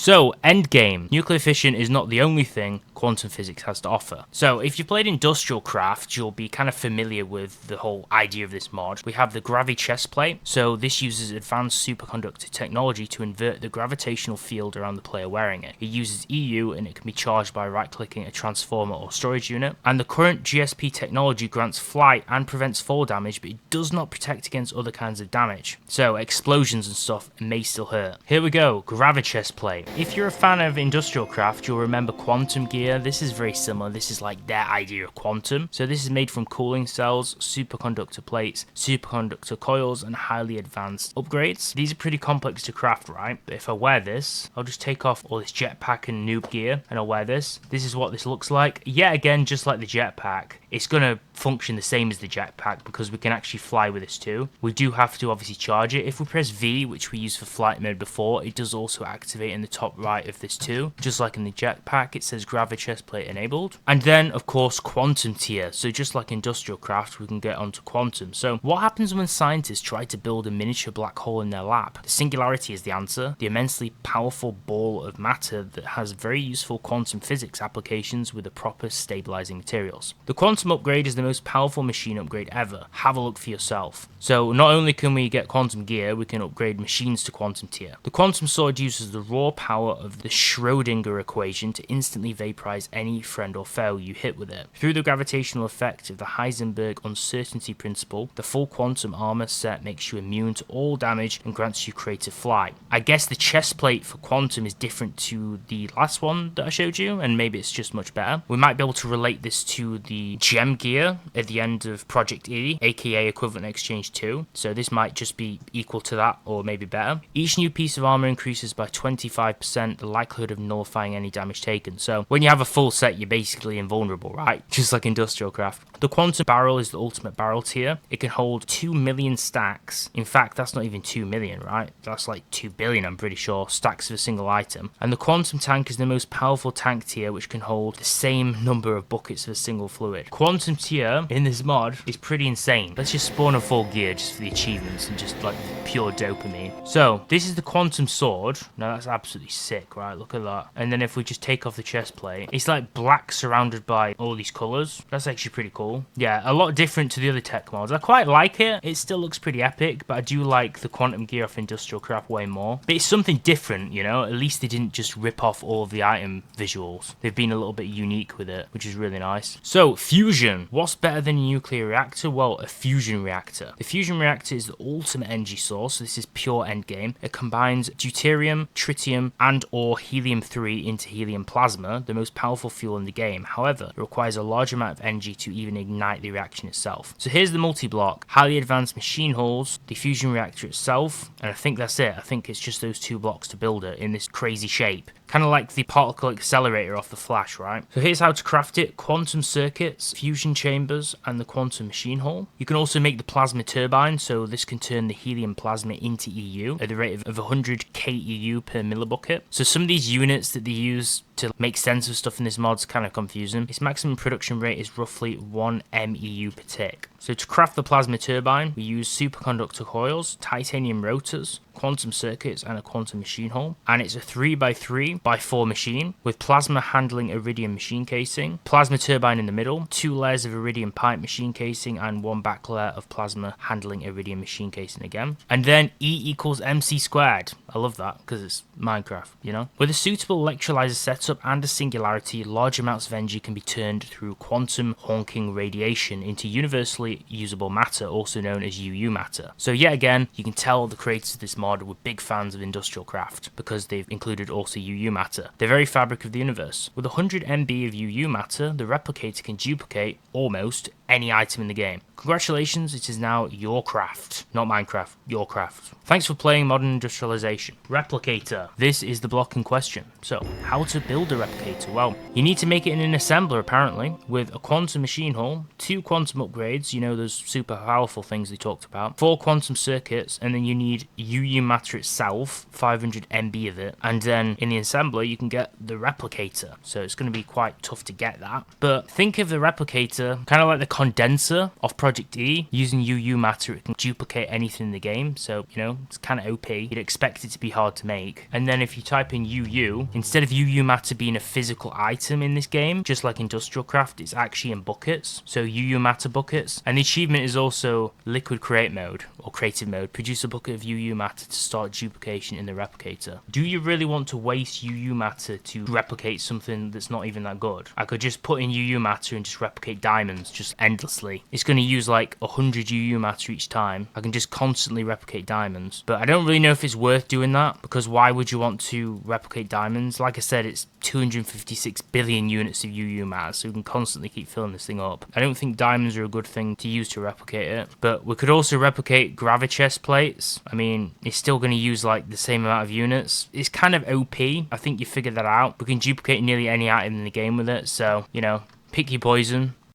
So, endgame. Nuclear fission is not the only thing quantum physics has to offer. So, if you've played Industrial Craft, you'll be kind of familiar with the whole idea of this mod. We have the Gravi chest plate. So, this uses advanced superconductor technology to invert the gravitational field around the player wearing it. It uses EU and it can be charged by right-clicking a transformer or storage unit. And the current GSP technology grants flight and prevents fall damage, but it does not protect against other kinds of damage. So, explosions and stuff may still hurt. Here we go, Gravi chest plate. If you're a fan of Industrial Craft, you'll remember quantum gear. This is very similar. This is like their idea of quantum. So this is made from cooling cells, superconductor plates, superconductor coils, and highly advanced upgrades. These are pretty complex to craft, right? But if I wear this, I'll just take off all this jetpack and noob gear, and I'll wear this. This is what this looks like. Yet again, just like the jetpack, it's going to function the same as the jetpack because we can actually fly with this too. We do have to obviously charge it. If we press V, which we used for flight mode before, it does also activate in the top right of this too. Just like in the jetpack, it says Gravi chest plate enabled. And then, of course, quantum tier. So just like Industrial Craft, we can get onto quantum. So what happens when scientists try to build a miniature black hole in their lab? The singularity is the answer. The immensely powerful ball of matter that has very useful quantum physics applications with the proper stabilizing materials. The quantum upgrade is the most powerful machine upgrade ever. Have a look for yourself. So not only can we get quantum gear, we can upgrade machines to quantum tier. The quantum sword uses the raw power of the Schrödinger equation to instantly vaporize any friend or foe you hit with it. Through the gravitational effect of the Heisenberg uncertainty principle, the full quantum armor set makes you immune to all damage and grants you creative flight. I guess the chest plate for quantum is different to the last one that I showed you, and maybe it's just much better. We might be able to relate this to the gem gear at the end of Project E, aka Equivalent Exchange 2, so this might just be equal to that or maybe better. Each new piece of armor increases by 25% the likelihood of nullifying any damage taken. So when you have a full set, you're basically invulnerable, right? Just like Industrial Craft. The quantum barrel is the ultimate barrel tier. It can hold 2 million stacks. In fact, that's not even 2 million, right? That's like 2 billion, I'm pretty sure, stacks of a single item. And the quantum tank is the most powerful tank tier, which can hold the same number of buckets of a single fluid. Quantum tier in this mod is pretty insane. Let's just spawn a full gear just for the achievements and just like pure dopamine. So this is the quantum sword. Now that's absolutely sick, right? Look at that. And then if we just take off the chest plate, it's like black surrounded by all these colors. That's actually pretty cool. Yeah, a lot different to the other tech mods. I quite like it. It still looks pretty epic, but I do like the quantum gear off Industrial Craft way more. But it's something different, you know? At least they didn't just rip off all of the item visuals. They've been a little bit unique with it, which is really nice. So, fusion. What's better than a nuclear reactor? Well, a fusion reactor. The fusion reactor is the ultimate energy source. So this is pure endgame. It combines deuterium, tritium, and or helium-3 into helium plasma, the most powerful fuel in the game. However, it requires a large amount of energy to even ignite the reaction itself. So here's the multi-block, highly advanced machine halls, the fusion reactor itself, and I think that's it. I think it's just those two blocks to build it in this crazy shape. Kind of like the particle accelerator off the Flash, right? So here's how to craft it. Quantum circuits, fusion chambers, and the quantum machine hall. You can also make the plasma turbine, so this can turn the helium plasma into EU at the rate of 100 KEU per millibucket. So some of these units that they use to make sense of stuff in this mod is kind of confusing. Its maximum production rate is roughly 1 MEU per tick. So to craft the plasma turbine, we use superconductor coils, titanium rotors, quantum circuits, and a quantum machine hall. And it's a 3x3x4 machine with plasma handling iridium machine casing, plasma turbine in the middle, 2 layers of iridium pipe machine casing, and 1 back layer of plasma handling iridium machine casing again. And then E equals MC squared. I love that because it's Minecraft, you know? With a suitable electrolyzer setup and a singularity, large amounts of energy can be turned through quantum honking radiation into universally usable matter, also known as UU matter. So yet again, you can tell the creators of this mod were big fans of Industrial Craft because they've included also UU matter, the very fabric of the universe. With 100 MB of UU matter, the Replicator can duplicate almost any item in the game. Congratulations, it is now your craft. Not Minecraft, your craft. Thanks for playing Modern Industrialization. Replicator. This is the block in question. So, how to build build a replicator? Well, you need to make it in an assembler apparently, with a quantum machine hull, 2 quantum upgrades, you know, those super powerful things they talked about, 4 quantum circuits, and then you need UU matter itself, 500 MB of it, and then in the assembler you can get the replicator. So it's going to be quite tough to get that. But think of the replicator kind of like the condenser of Project E. Using UU matter, it can duplicate anything in the game, so you know, it's kind of OP. You'd expect it to be hard to make. And then if you type in UU, instead of UU matter being a physical item in this game, just like Industrial Craft, it's actually in buckets, so UU matter buckets. And the achievement is also liquid create mode or creative mode. Produce a bucket of UU matter to start duplication in the replicator. Do you really want to waste UU matter to replicate something that's not even that good? I could just put in UU matter and just replicate diamonds just endlessly. It's going to use like 100 UU matter each time. I can just constantly replicate diamonds, but I don't really know if it's worth doing that, because why would you want to replicate diamonds? Like I said, it's 256 billion units of UU matter, so we can constantly keep filling this thing up. I don't think diamonds are a good thing to use to replicate it, but we could also replicate gravi chest plates. I mean, it's still going to use like the same amount of units. It's kind of OP. I think you figured that out. We can duplicate nearly any item in the game with it, so, you know, pick your poison.